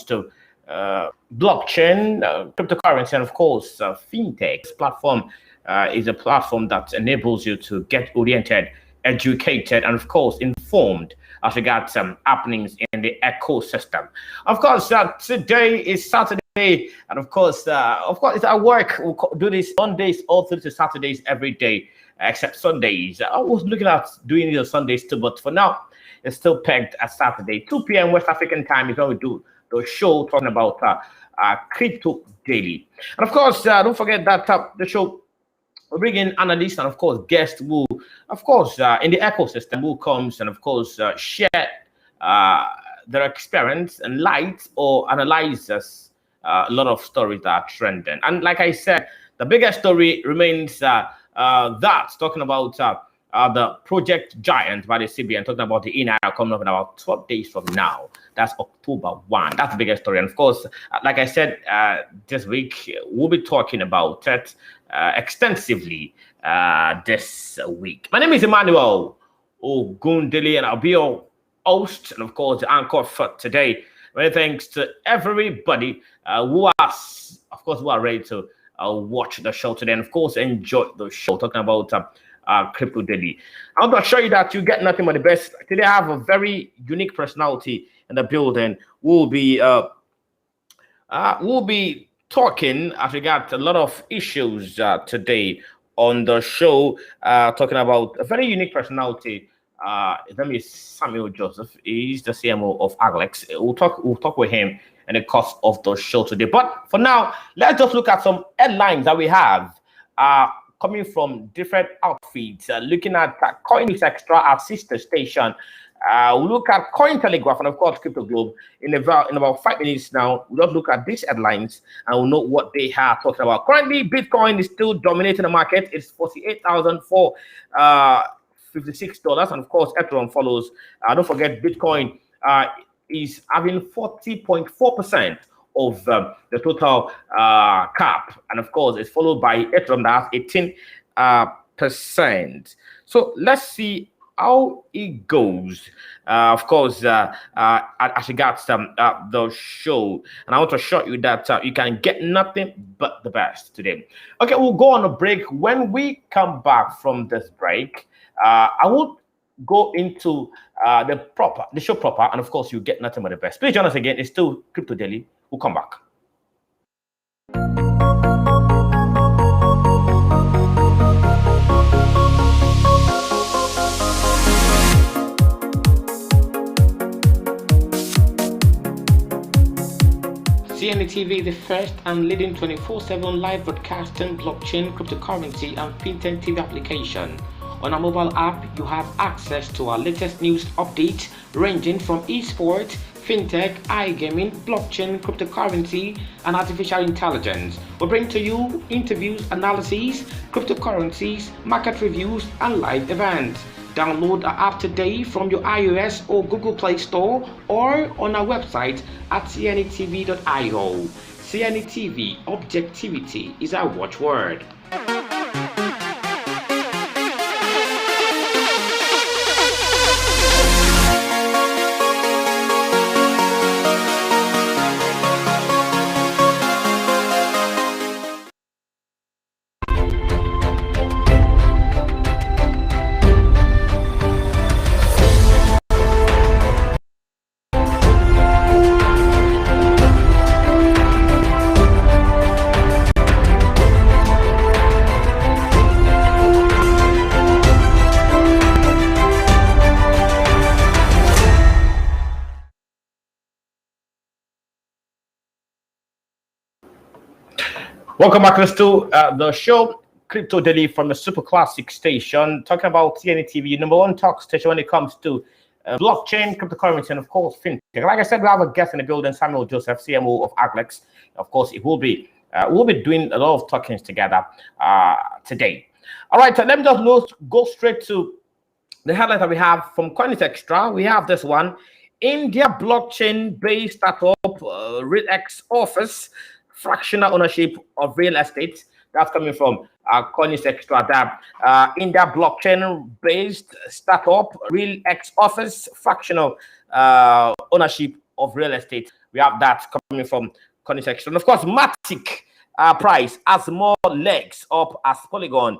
to blockchain, cryptocurrency, and of course, FinTech. This platform is a platform that enables you to get oriented, educated, and of course, informed as regards some happenings in the ecosystem. Of course, today is Saturday, and of course, it's our work. We'll do this Mondays all through to Saturdays every day, except Sundays. I was looking at doing it on Sundays too, but for now, it's still pegged at Saturday. 2 p.m. West African time is when we do the show talking about crypto daily. And of course, don't forget that the show will bring in analysts and of course guests who, of course, in the ecosystem who comes and of course share their experience and light or analyzes a lot of stories that are trending. And like I said, the biggest story remains that talking about the project giant by the CBN, talking about the INR coming up in about 12 days from now. That's October 1. That's the biggest story. And of course, like I said, this week, we'll be talking about it extensively this week. My name is Emmanuel Ogundele, and I'll be your host and of course the anchor for today. Many thanks to everybody who are ready to watch the show today and of course enjoy the show talking about crypto daily. I want to assure you that you get nothing but the best. Today I have a very unique personality in the building. We'll be talking as regards a lot of issues today on the show, talking about a very unique personality. His name is Samuel Joseph. He's the CMO of Aglex. We'll talk with him in the course of the show today. But for now, let's just look at some headlines that we have coming from different outfits. Looking at Coindex Extra, our sister station. We'll look at Cointelegraph and of course Crypto Globe in about 5 minutes now. We'll just look at these headlines and we'll know what they are talking about. Currently, Bitcoin is still dominating the market. It's $48,456, and of course Ethereum follows. Don't forget, Bitcoin is having 40.4% of the total cap, and of course it's followed by Ethereum that has 18%. So let's see how it goes. Of course, as regards the show, and I want to assure you that you can get nothing but the best today. Okay, we'll go on a break. When we come back from this break, I will go into the show proper, and of course you get nothing but the best. Please join us again. It's still Crypto Daily. We'll come back. CNETv, the first and leading 24/7 live broadcasting blockchain, cryptocurrency, and FinTech TV application. On our mobile app, you have access to our latest news updates ranging from esports, fintech, iGaming, blockchain, cryptocurrency, and artificial intelligence. We bring to you interviews, analyses, cryptocurrencies, market reviews, and live events. Download our app today from your iOS or Google Play Store or on our website at cnetv.io. CNETv, objectivity is our watchword. Welcome back to the show, Crypto Daily from the Super Classic station, talking about CNETv, number one talk station when it comes to blockchain, cryptocurrency, and of course, fintech. Like I said, we have a guest in the building, Samuel Joseph, CMO of Aglex. Of course, we'll be doing a lot of talkings together today. All right, so let me just go straight to the headline that we have from Coindex Extra. We have this one: India blockchain-based startup RealX offers fractional ownership of real estate. That's coming from Coindex Extra. That India blockchain-based startup RealX offers fractional ownership of real estate. We have that coming from CNETv. And of course, Matic price has more legs up as Polygon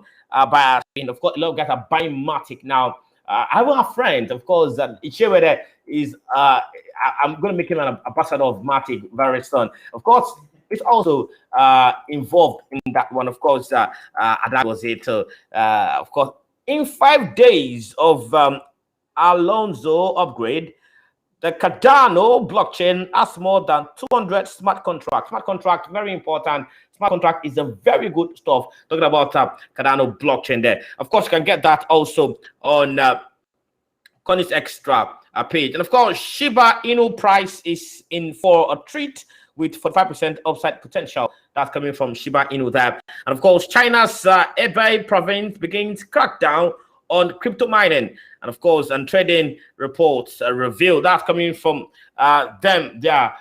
buyers. And of course, a lot of guys are buying Matic now. I have a friend, of course, that Ichewere is. I'm going to make him an ambassador of Matic very soon. Of course, it's also involved in that one. Of course, that was it. Of course, in 5 days of Alonso upgrade, the Cardano blockchain has more than 200 smart contracts. Smart contract, very important. Smart contract is a very good stuff. Talking about Cardano blockchain there. Of course, you can get that also on CNETv page. And of course, Shiba Inu price is in for a treat with 45% upside potential. That's coming from Shiba Inu there. And of course, China's Hebei province begins crackdown on crypto mining, and of course, and trading reports reveal that's coming from them there.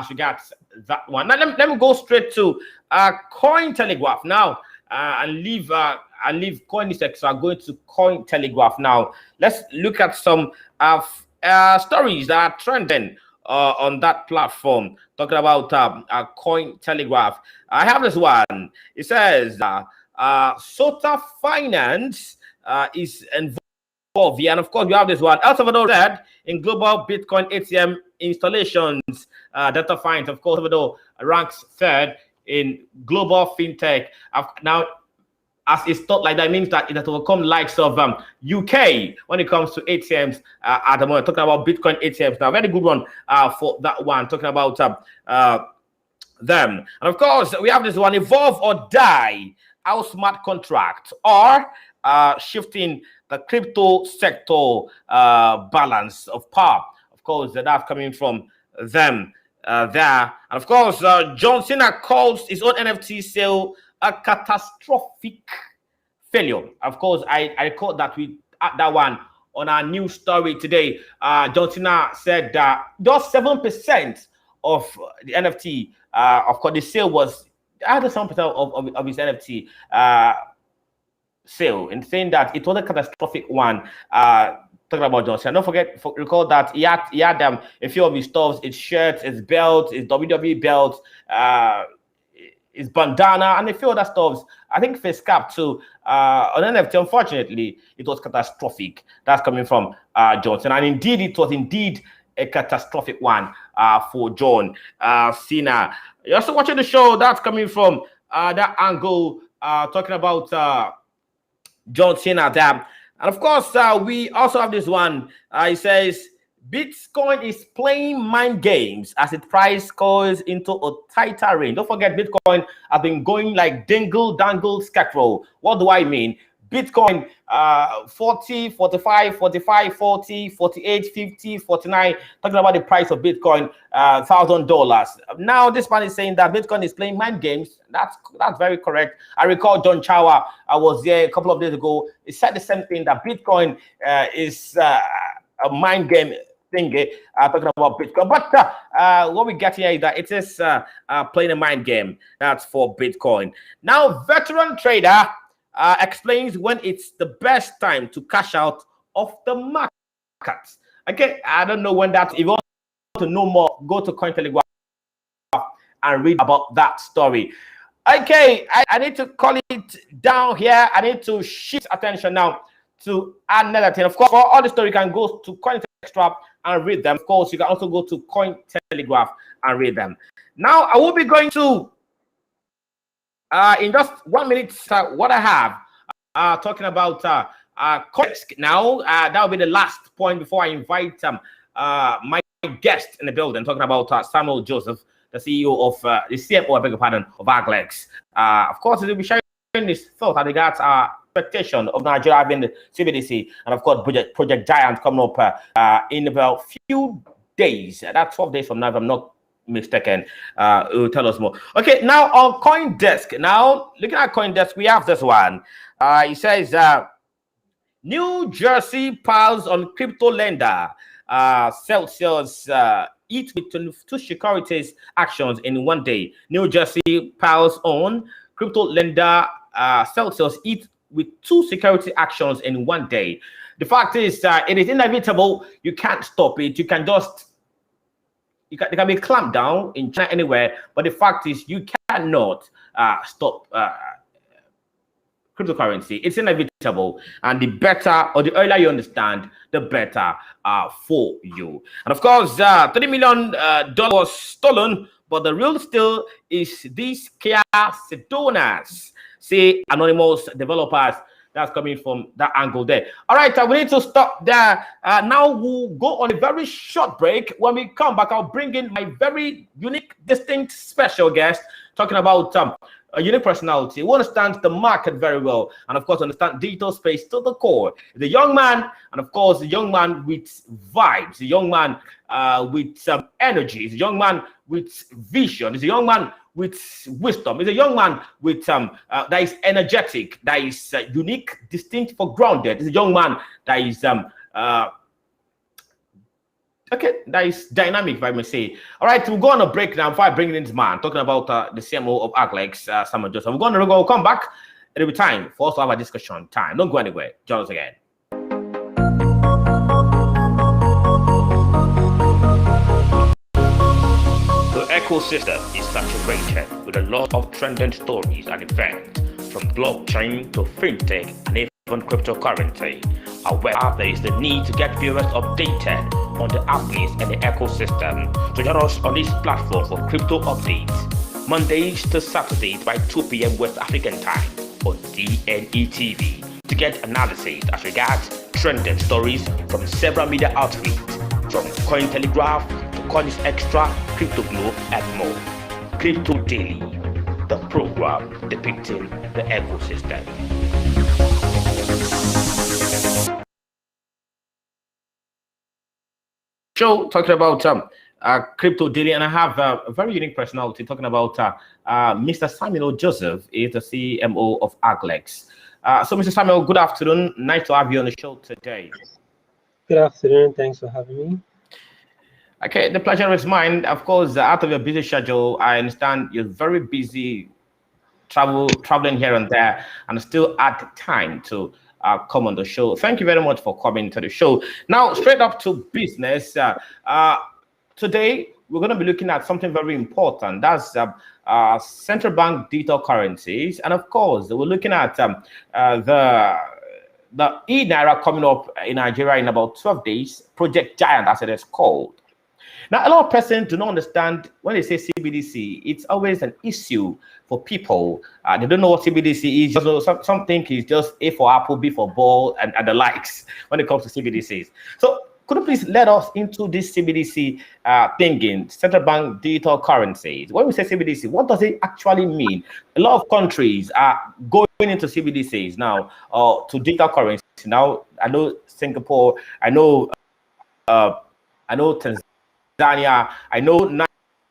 So got that one. Now let me go straight to Cointelegraph now, and leave CNETv. Going to Cointelegraph now. Let's look at some stories that are trending on that platform. Talking about Cointelegraph. I have this one. It says Sota Finance is involved here, and of course, we have this one. El Salvador said in global Bitcoin ATM installations, data finds. Of course, El Salvador ranks third in global fintech. Now, as it's thought like that, means that it has overcome likes of UK when it comes to ATMs at the moment. Talking about Bitcoin ATMs now, very good one for that one. Talking about them, and of course, we have this one: evolve or die. Our smart contract or shifting the crypto sector balance of power. Of course, that's coming from them there. And of course, John Cena calls his own NFT sale a catastrophic failure. Of course, I caught that we at that one on our news story today. John Cena said that just 7% of the NFT, of course, the sale was either 7% of his NFT sale, and saying that it was a catastrophic one. Talking about Johnson, don't recall that he had a few of his stuffs, his shirts, his belts, his WWE belts, his bandana, and a few other stuffs. I think face cap too. On NFT, unfortunately, it was catastrophic. That's coming from Johnson, and indeed, it was indeed a catastrophic one for John Cena. You're also watching the show. That's coming from that angle, talking about John Cena there. And of course, we also have this one. It says, Bitcoin is playing mind games as its price goes into a tighter range. Don't forget, Bitcoin has been going like dingle, dangle, scarecrow. What do I mean? Bitcoin 40, 45, 45, 40, 48, 50, 49. Talking about the price of Bitcoin, $1,000. Now this man is saying that Bitcoin is playing mind games. That's very correct. I recall John Chower, I was there a couple of days ago. He said the same thing, that Bitcoin is a mind game thing, talking about Bitcoin. But what we get here is that it is playing a mind game. That's for Bitcoin. Now, veteran trader explains when it's the best time to cash out of the market. Okay, I don't know when that. If you want to know more, go to Cointelegraph and read about that story. Okay, I need to call it down here. I need to shift attention now to another thing. Of course, for all the story, you can go to CNETv and read them. Of course, you can also go to Cointelegraph and read them. Now, I will be going to in just 1 minute, what I have talking about context now. That will be the last point before I invite my guest in the building, talking about Samuel Joseph, the CEO of the CMO, I beg your pardon, of Aglex. Of course, he will be sharing his thoughts as regards expectation of Nigeria having the CBDC, and of course, Project Giant coming up in about few days. That's 12 days from now, if I'm not mistaken. It will tell us more. Okay, now on CoinDesk. Now looking at CoinDesk, we have this one. It says New Jersey piles on crypto lender Celsius eat with 22 securities actions in 1 day. New Jersey piles on crypto lender Celsius eat with 2 security actions in 1 day. The fact is it is inevitable. You can't stop it. You can just they can be clamped down in China anywhere, but the fact is you cannot stop cryptocurrency. It's inevitable, and the better or the earlier you understand, the better for you. And of course, $30 million was stolen, but the real steal is these Kia Sedonas, say anonymous developers. That's coming from that angle there. All right, we need to stop there. Now we'll go on a very short break. When we come back, I'll bring in my very unique, distinct, special guest talking about a unique personality who understands the market very well, and of course understands digital space to the core. The young man, and of course the young man with vibes, the young man with some energy, the young man with vision, is a young man with wisdom, is a young man with that is energetic, that is unique, distinct, for grounded. Is a young man that is okay, that is dynamic, if I may say. All right, we'll go on a break now before I bring in this man, talking about the CMO of Aglex, Samuel Joseph. We'll come back. It'll be time for us to have a discussion time. Don't go anywhere. Join us again. The ecosystem is saturated with a lot of trending stories and events, from blockchain to fintech and even cryptocurrency. However, there is the need to get viewers updated on the updates and the ecosystem. So join us on this platform for crypto updates, Mondays to Saturdays by 2 p.m. West African time on CNETv, to get analysis as regards trending stories from several media outlets, from Cointelegraph to Coins Extra, Crypto Globe, and more. Crypto Daily, the program depicting the ecosystem. Show talking about Crypto Daily, and I have a very unique personality talking about Mr. Samuel Joseph, is the CMO of Aglex. So, Mr. Samuel, good afternoon. Nice to have you on the show today. Good afternoon. Thanks for having me. Okay, the pleasure is mine. Of course, out of your busy schedule, I understand you're very busy traveling here and there, and still at time to come on the show. Thank you very much for coming to the show. Now, straight up to business. Today, we're going to be looking at something very important. That's central bank digital currencies. And of course, we're looking at the e-Naira coming up in Nigeria in about 12 days, Project Giant, as it is called. Now, a lot of persons do not understand when they say CBDC, it's always an issue for people. They don't know what CBDC is. So some think it's just A for apple, B for ball, and the likes when it comes to CBDCs. So could you please let us into this CBDC thinking, central bank digital currencies? When we say CBDC, what does it actually mean? A lot of countries are going into CBDCs now, to digital currency. Now, I know Singapore, I know Tanzania, I know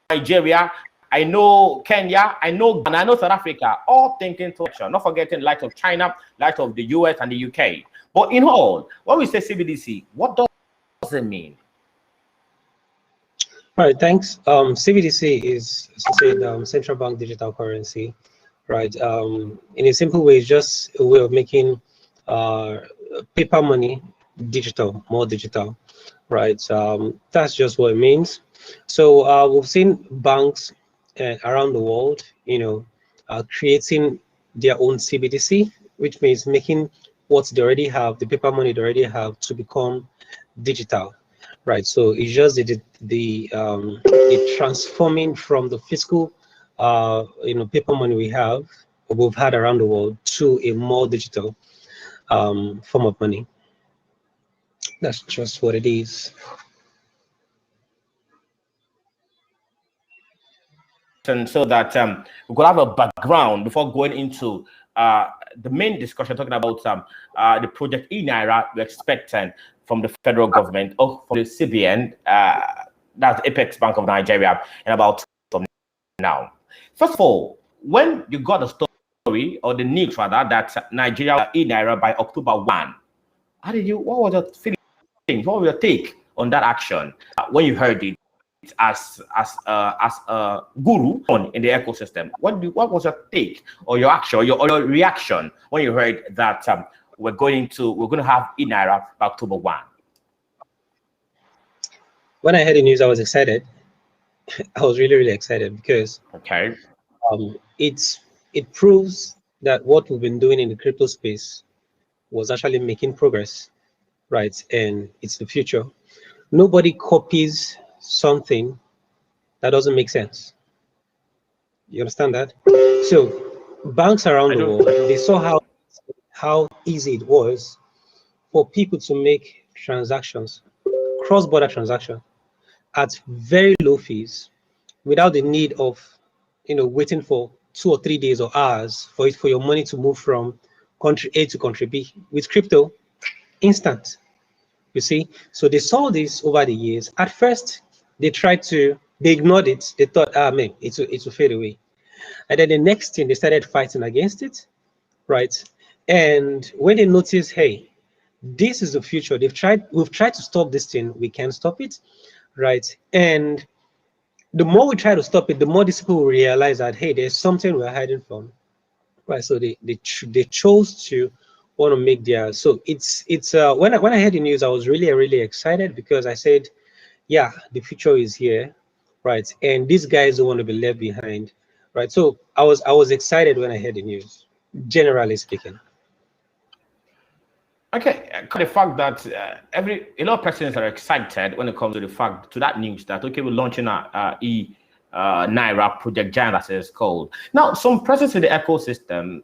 Nigeria, I know Kenya, I know Ghana, I know South Africa, all thinking to action, not forgetting light of China, light of the US and the UK. But in all, when we say CBDC, what does it mean? Right, thanks. CBDC is, as you said, central bank digital currency, right? In a simple way, it's just a way of making paper money digital, more digital, right? That's just what it means. So we've seen banks around the world, creating their own CBDC, which means making what they already have, the paper money they already have, to become digital, right? So it's just the transforming from the physical, paper money we've had around the world to a more digital form of money. That's just what it is. And so that we could have a background before going into the main discussion, talking about the project e-Naira we're expecting from the federal government or from the CBN, that's Apex Bank of Nigeria, in about from now. First of all, when you got the story or the news rather that Nigeria e-Naira by October 1, what was your feeling? What was your take on that action when you heard it as a guru in the ecosystem? What was your take or your action or your reaction when you heard that we're going to have e-Naira by October 1? When I heard the news, I was excited. I was really, really excited because Okay. it proves that what we've been doing in the crypto space was actually making progress, right? And it's the future. Nobody copies something that doesn't make sense. You understand that? So banks around I the do. world, I do. they saw how easy it was for people to make transactions, cross-border transactions at very low fees without the need of waiting for 2 or 3 days or hours for your money to move from country A to country B. With crypto, instant. You see, so they saw this over the years. At first, they ignored it. They thought, ah, man, it will fade away. And then the next thing, they started fighting against it, right? And when they noticed, hey, this is the future. We've tried to stop this thing. We can't stop it, right? And the more we try to stop it, the more these people will realize that, hey, there's something we're hiding from, right? So they chose to want to make their. So it's when I heard the news, I was really, really excited because I said, yeah, the future is here, right? And these guys don't want to be left behind, right? So I was excited when I heard the news, generally speaking. Okay, the fact that a lot of persons are excited when it comes to the fact to that news that okay, we're launching our Naira project giant as it's called. Now, some persons in the ecosystem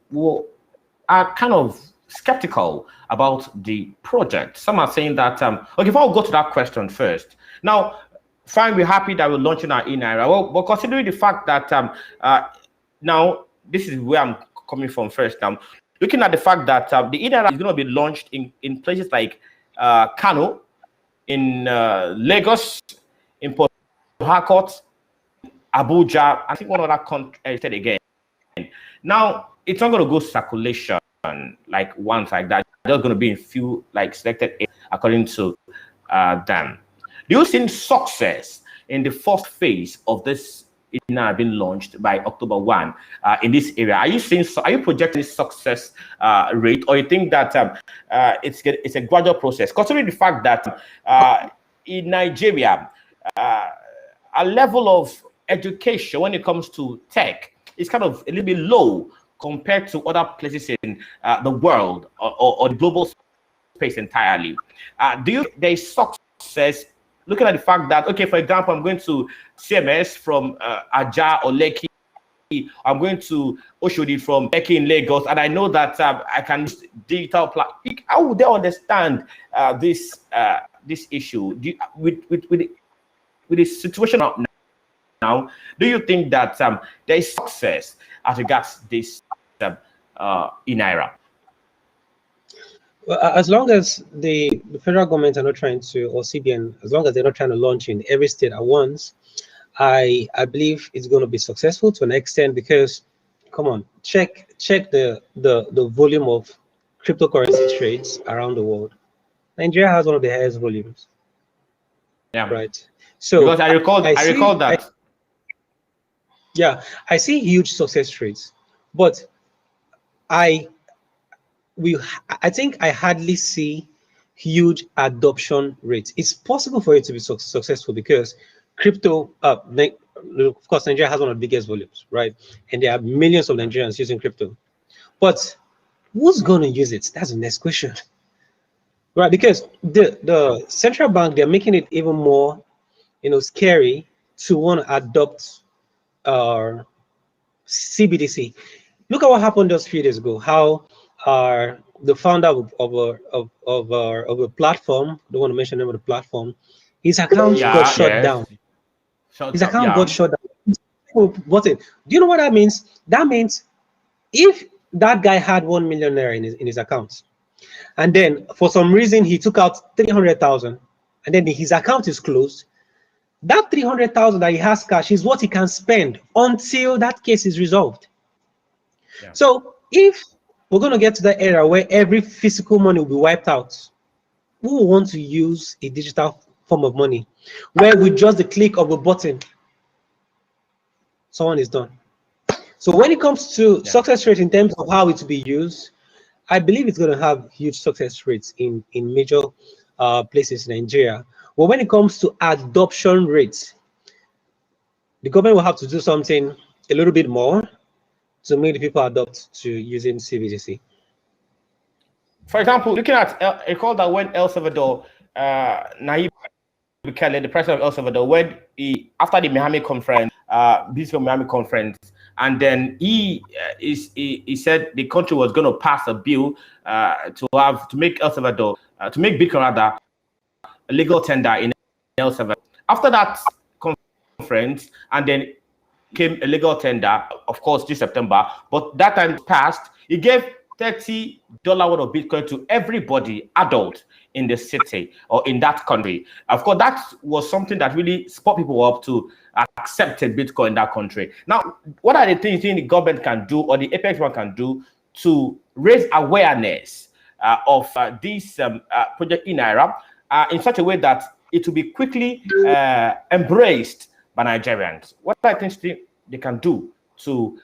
are kind of skeptical about the project. Some are saying that okay, if I'll go to that question first. Now, fine, we're happy that we're launching our Naira. Well, but considering the fact that now this is where I'm coming from first. Looking at the fact that the Naira is going to be launched in places like Kano, in Lagos, in Port Harcourt, Abuja, I think one other country said again. Now it's not going to go circulation like once like that. It's just going to be in few like selected areas according to them. Do you see success in the first phase of this now being launched by October 1 in this area? Are you projecting success rate, or you think that it's a gradual process, considering the fact that in Nigeria a level of education when it comes to tech is kind of a little bit low compared to other places in the world or the global space entirely? Do you think there is success looking at the fact that, okay, for example, I'm going to CMS from Aja or Lekki, I'm going to Oshodi from Lekki in Lagos, and I know that I can use digital platform. How would they understand this issue? With the situation now, do you think that there is success as regards this in Naira? Well, as long as the federal government are not trying to, or CBN, as long as they're not trying to launch in every state at once, I believe it's going to be successful to an extent because, come on, check the volume of cryptocurrency trades around the world. Nigeria has one of the highest volumes. Yeah. Right. So because I recall that. Yeah, I see huge success rates, but I think I hardly see huge adoption rates. It's possible for it to be successful because crypto, of course, Nigeria has one of the biggest volumes, right? And there are millions of Nigerians using crypto. But who's going to use it? That's the next question, right? Because the central bank, they're making it even more, scary to want to adopt CBDC. Look at what happened just a few days ago. How the founder of a platform, don't want to mention the name of the platform, his account got shut down. His account got shut down. What it? Do you know what that means? That means if that guy had 1 million naira in his account, and then for some reason he took out 300,000, and then his account is closed, that 300,000 that he has cash is what he can spend until that case is resolved. Yeah. So if we're going to get to that era where every physical money will be wiped out, who will want to use a digital form of money where with just the click of a button, someone is done? So when it comes to success rate in terms of how it will be used, I believe it's going to have huge success rates in major places in Nigeria. But when it comes to adoption rates, the government will have to do something a little bit more to make the people adopt to using CBDC. For example, looking at, recall that when El Salvador, Nayib Bukele, the president of El Salvador, when he, after the Miami conference, beautiful Miami conference, and then he said the country was going to pass a bill to make El Salvador, to make Bitcoin rather a legal tender in El Salvador. After that conference, and then came a legal tender, of course, this September, but that time passed, he gave $30 worth of Bitcoin to everybody, adult, in the city or in that country. Of course, that was something that really spurred people up to accept Bitcoin in that country. Now, what are the things the government can do or the Apex Bank can do to raise awareness of this project in Naira in such a way that it will be quickly embraced by Nigerians? What are the things they can do to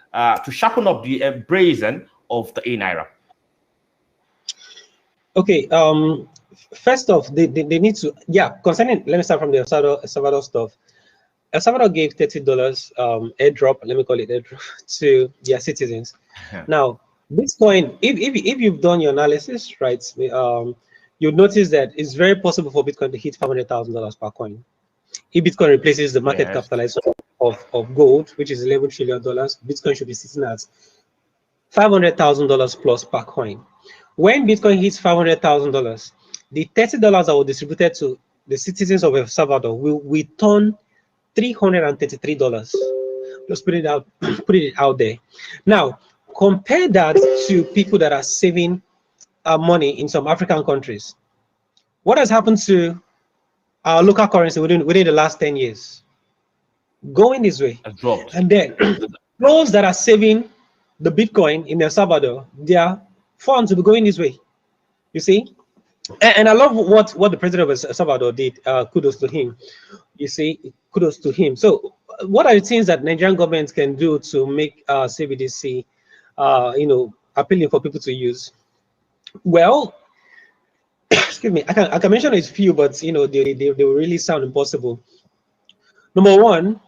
sharpen up the embracing of the Naira? Okay, first off, they need to, concerning, let me start from the El Salvador stuff. El Salvador gave $30 airdrop, let me call it airdrop, to their citizens. Now, Bitcoin, if you've done your analysis, right, you'll notice that it's very possible for Bitcoin to hit $500,000 per coin. If Bitcoin replaces the market capitalization of gold, which is $11 trillion, Bitcoin should be sitting at $500,000 plus per coin. When Bitcoin hits $500,000, the $30 that were distributed to the citizens of El Salvador will return $333. Just put it out there. Now, compare that to people that are saving money in some African countries. What has happened to our local currency within the last 10 years? Going this way. And then those that are saving the Bitcoin in El Salvador, their funds will be going this way. You see? And I love what the president of El Salvador did. Kudos to him. You see, kudos to him. So what are the things that Nigerian government can do to make CBDC appealing for people to use? Well, excuse me, I can mention a few, but they will really sound impossible. Number one,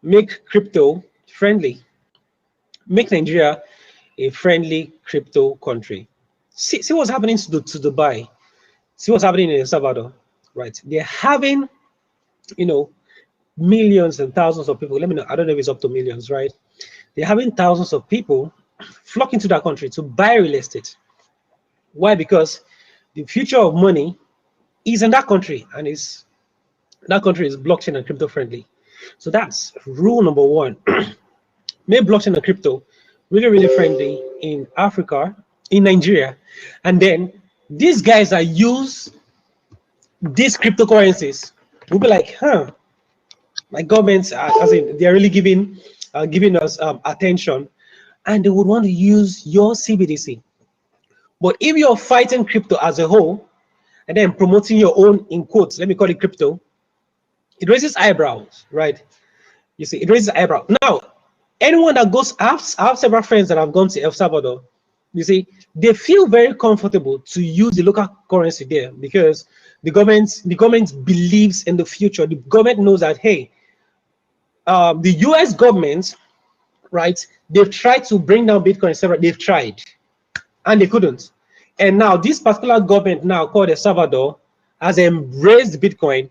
make crypto friendly. Make Nigeria a friendly crypto country. See what's happening to Dubai. See what's happening in El Salvador, right? They're having, millions and thousands of people. Let me know. I don't know if it's up to millions, right? They're having thousands of people flocking to that country to buy real estate. Why? Because the future of money is in that country, and that country is blockchain and crypto friendly. So that's rule number one. Make blockchain and crypto really, really friendly in Africa, in Nigeria. And then these guys that use these cryptocurrencies will be like, my governments, they're really giving us attention, and they would want to use your CBDC. But if you're fighting crypto as a whole, and then promoting your own, in quotes, let me call it crypto, it raises eyebrows, right? You see, it raises eyebrows. Now, anyone that goes, I have several friends that have gone to El Salvador, you see, they feel very comfortable to use the local currency there because the government believes in the future. The government knows that, hey, the US government, right, they've tried to bring down Bitcoin, they've tried, and they couldn't. And now this particular government now called El Salvador has embraced Bitcoin.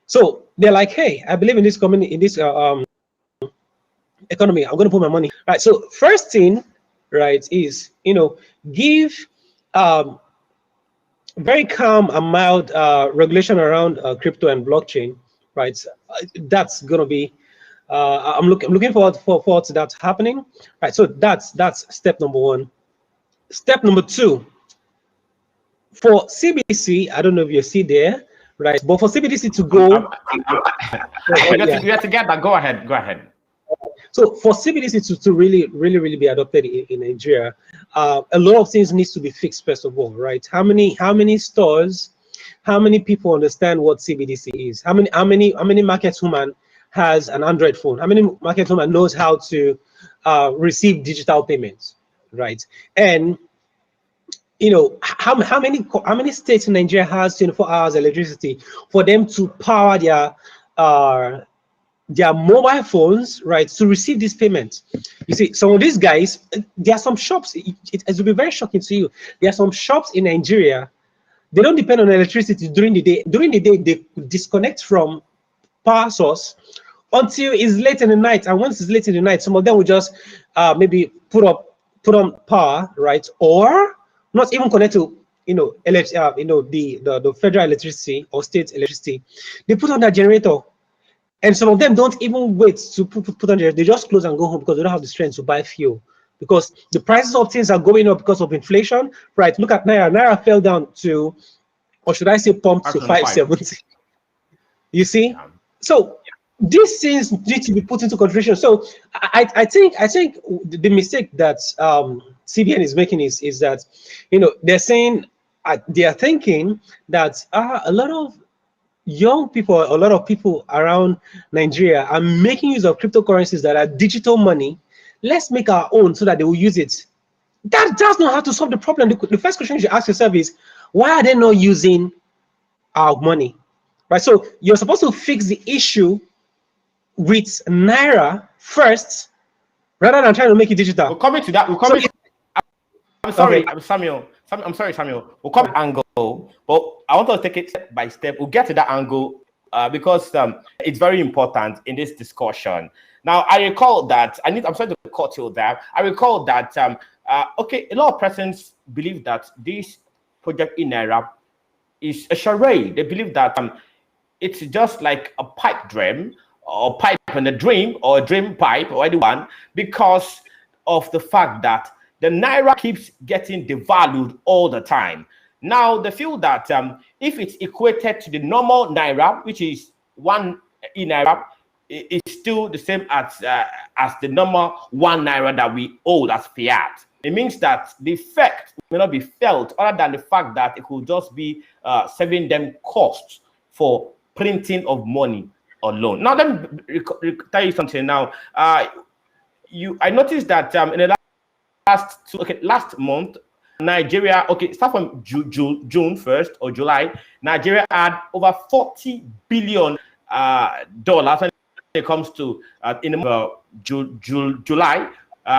So they're like, hey, I believe in this economy, I'm going to put my money. Right. So first thing, right, is, give very calm and mild regulation around crypto and blockchain, right? That's going to be, I'm looking forward to that happening. Right. So that's step number one. Step number two, for CBDC, I don't know if you see there, right? But for CBDC to go, you have to get that. Go ahead. So for CBDC to really be adopted in Nigeria, a lot of things needs to be fixed first of all, right? How many stores, how many people understand what CBDC is? How many market woman has an Android phone? How many market woman knows how to receive digital payments, right? And how many states in Nigeria has 24 hours electricity for them to power their mobile phones, right, to receive these payments. You see, some of these guys, there are some shops, it will be very shocking to you. There are some shops in Nigeria, they don't depend on electricity during the day. During the day, they disconnect from power source until it's late in the night. And once it's late in the night, some of them will just maybe put on power, right? Or not even connect to the federal electricity or state electricity. They put on that generator. And some of them don't even wait to put on there. They just close and go home because they don't have the strength to buy fuel. Because the prices of things are going up because of inflation, right? Look at Naira. Naira fell down to, or should I say pumped to 570. You see? Yeah. So these things need to be put into consideration. So I think the mistake that CBN is making is that, they're saying, they are thinking that a lot of young people, a lot of people around Nigeria are making use of cryptocurrencies that are digital money. Let's make our own so that they will use it. That does not have to solve the problem. The first question you should ask yourself is, why are they not using our money? Right? So you're supposed to fix the issue with Naira first, rather than trying to make it digital. We're coming to that. I'm sorry, okay. Samuel. I'm sorry, Samuel. We'll come to that angle, but I want to take it step by step. We'll get to that angle because it's very important in this discussion. Now, I recall that I'm sorry to cut you there. I recall that okay, a lot of persons believe that this project in Naira is a charade. They believe that it's just like a pipe dream, or pipe and a dream, or a dream pipe, or anyone, because of the fact that the Naira keeps getting devalued all the time. Now, they feel that if it's equated to the normal Naira, which is 1 Naira, it's still the same as the normal 1 Naira that we hold as fiat. It means that the effect may not be felt, other than the fact that it could just be saving them costs for printing of money alone. Now, let me tell you something. Now, I noticed that in the last month, Nigeria, start from June 1st or July, Nigeria had over $40 billion when it comes to in July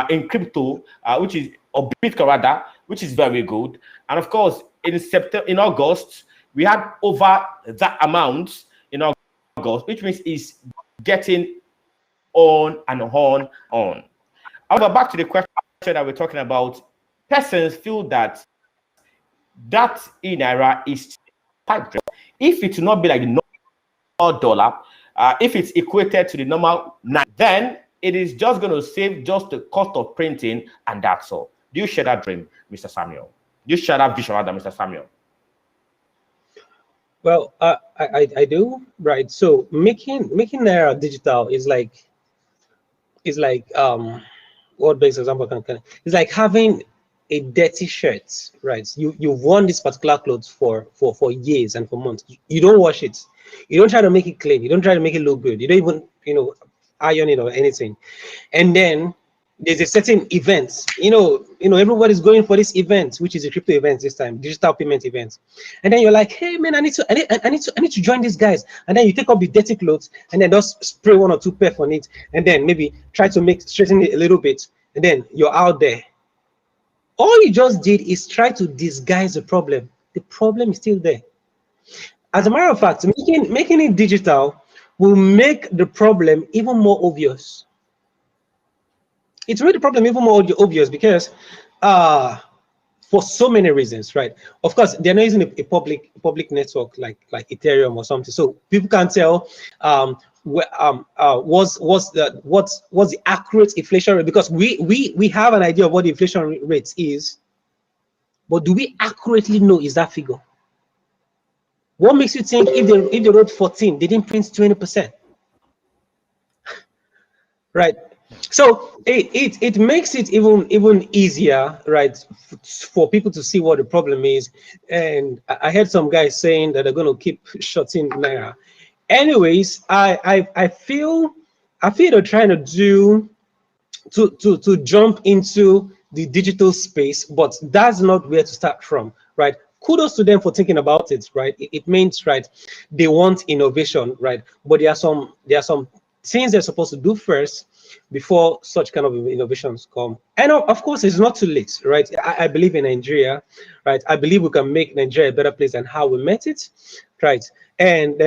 in crypto, which is, or Bitcoin rather, which is very good. And of course, in August, we had over that amount in August, which means it's getting on and on. However, back to the question that we're talking about, persons feel that Naira is pipe dream. If it will not be like the normal dollar, if it's equated to the normal, then it is just going to save just the cost of printing, and that's all. Do you share that dream, Mr. Samuel? Do you share that vision, rather, Mr. Samuel? Well, I do, right? So making Naira digital is like what best example can it's like having a dirty shirt, right? You've worn this particular clothes for years and for months. You don't wash it. You don't try to make it clean. You don't try to make it look good. You don't even iron it or anything. And then there's a certain event. Everybody's going for this event, which is a crypto event this time, digital payment event. And then you're like, hey man, I need to join these guys. And then you take up the dirty clothes and then just spray 1 or 2 perf on it, and then maybe try to straighten it a little bit, and then you're out there. All you just did is try to disguise the problem. The problem is still there. As a matter of fact, making it digital will make the problem even more obvious. It's made the problem even more obvious because for so many reasons, right? Of course, they're not using a public network like Ethereum or something, so people can't tell what's the accurate inflation rate, because we have an idea of what the inflation rate is, but do we accurately know is that figure? What makes you think if they wrote 14, they didn't print 20%? Right. So it makes it even easier, right, for people to see what the problem is. And I heard some guys saying that they're going to keep shutting Naira. Anyways, I feel they're trying to jump into the digital space, but that's not where to start from, right? Kudos to them for thinking about it, right? It means, right, they want innovation, right? But there are some things they're supposed to do first before such kind of innovations come. And of course, it's not too late, right? I believe in Nigeria, right? I believe we can make Nigeria a better place than how we met it, right? And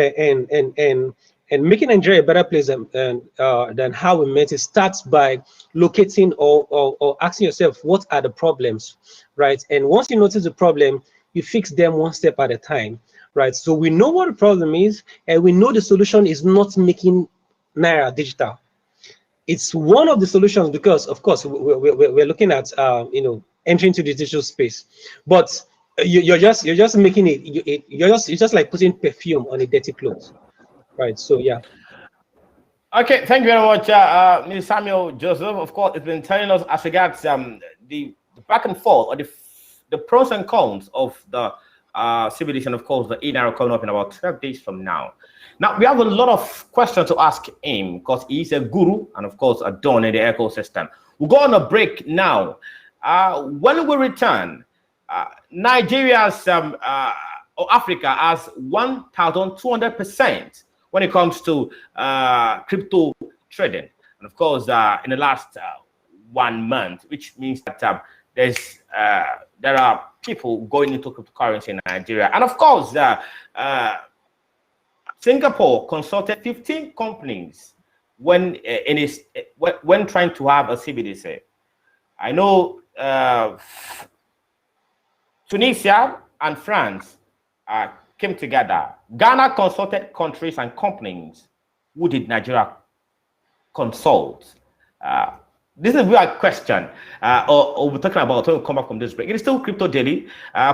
making Nigeria a better place than how we met it starts by locating or asking yourself, what are the problems, right? And once you notice the problem, you fix them one step at a time, right? So we know what the problem is, and we know the solution is not making Naira digital. It's one of the solutions because, of course, we're looking at entering into the digital space, but you're just making it. You're just like putting perfume on a dirty clothes, right? So yeah. Okay, thank you very much, Mr. Samuel Joseph. Of course, it's been telling us as regards the back and forth or the pros and cons of the CBDC, and of course the e-Naira coming up in about 12 days from now. Now we have a lot of questions to ask him because he's a guru and of course a don in the ecosystem. We'll go on a break now. When we return, Nigeria's or Africa has 1,200% when it comes to crypto trading, and of course in the last 1 month, which means that there are people going into cryptocurrency in Nigeria. And of course, Singapore consulted 15 companies when trying to have a CBDC. I know Tunisia and France came together. Ghana consulted countries and companies. Who did Nigeria consult? This is a real question, or we're talking about when we come back from this break. It is still Crypto Daily.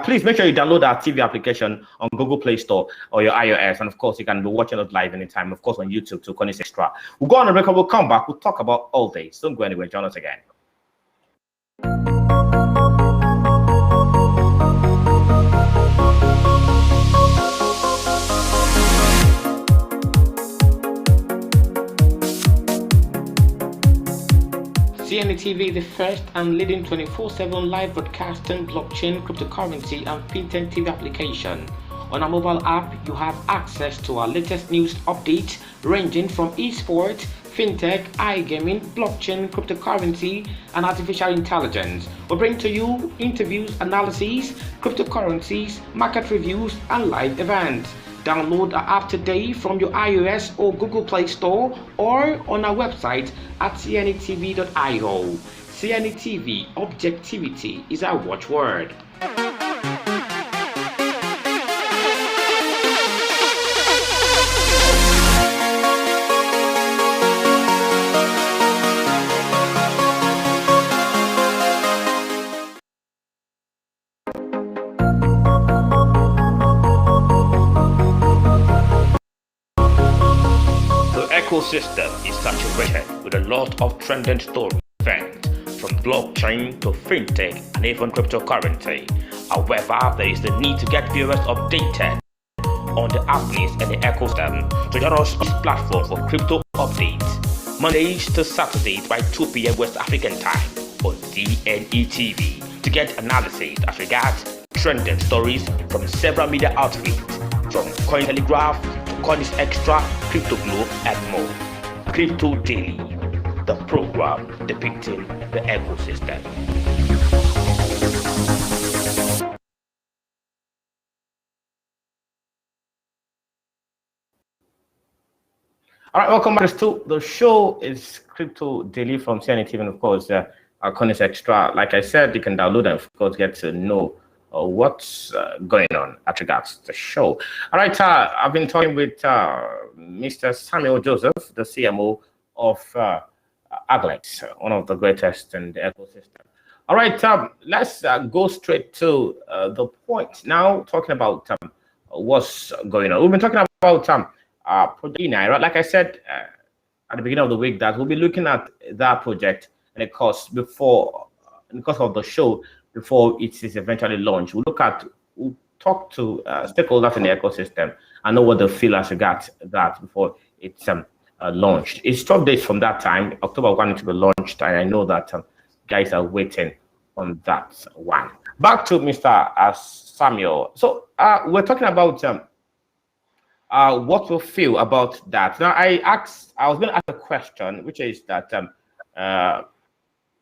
Please make sure you download our TV application on Google Play Store or your iOS. And of course, you can be watching us live anytime, of course, on YouTube to CNETv Extra. We'll go on a break and we'll come back. We'll talk about all this. Don't go anywhere. Join us again. CNETv, the first and leading 24/7 live broadcasting blockchain, cryptocurrency, and FinTech TV application. On our mobile app, you have access to our latest news updates ranging from esports, fintech, iGaming, blockchain, cryptocurrency, and artificial intelligence. We bring to you interviews, analyses, cryptocurrencies, market reviews, and live events. Download our app today from your iOS or Google Play Store or on our website at cnetv.io. CNETv, objectivity is our watchword. Ecosystem is saturated with a lot of trending stories, events, from blockchain to fintech and even cryptocurrency. However, there is the need to get viewers updated on the happenings in the ecosystem. So join us on this platform for crypto updates, Mondays to Saturdays by 2 p.m. West African time on CNETv to get analysis as regards trending stories from several media outlets, from Cointelegraph to CNETv Extra, Crypto Globe, and more. Crypto Daily, the program depicting the ecosystem. All right, welcome back to the show. It's Crypto Daily from CNETv, and of course, CNETv Extra. Like I said, you can download and of course get to know what's going on at regards to the show. All right, I've been talking with Mr. Samuel Joseph, the CMO of Aglex, one of the greatest in the ecosystem. All right, let's go straight to the point now, talking about what's going on. We've been talking about Project e-Naira. Like I said at the beginning of the week, that we'll be looking at that project and of course of the show before it is eventually launched. We'll talk to stakeholders in the ecosystem and know what they feel as regards that before it's launched. It's 12 days from that time. October 1 to be launched, and I know that guys are waiting on that one. Back to Mr. Samuel. So we're talking about what we feel about that. Now, I was going to ask a question, which is that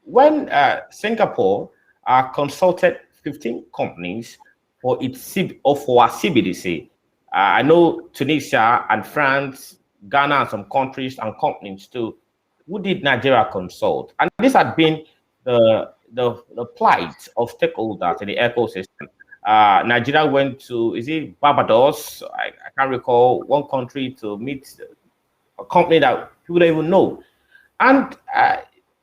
when Singapore consulted 15 companies for for our CBDC, I know Tunisia and France, Ghana, and some countries and companies too. Who did Nigeria consult? And this had been the plight of stakeholders in the ecosystem. Nigeria went to, is it Barbados? I can't recall, one country to meet a company that people don't even know. And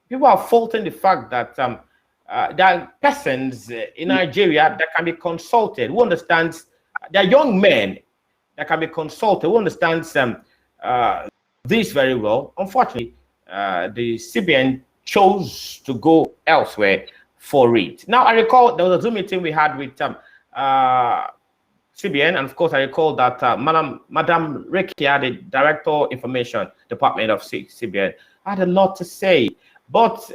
people are faulting the fact that there are persons in Nigeria that can be consulted, who understands, there are young men that can be consulted, who understands this very well. Unfortunately, the CBN chose to go elsewhere for it. Now, I recall there was a Zoom meeting we had with CBN, and of course, I recall that Madam Rekia, the Director Information Department of CBN, had a lot to say, but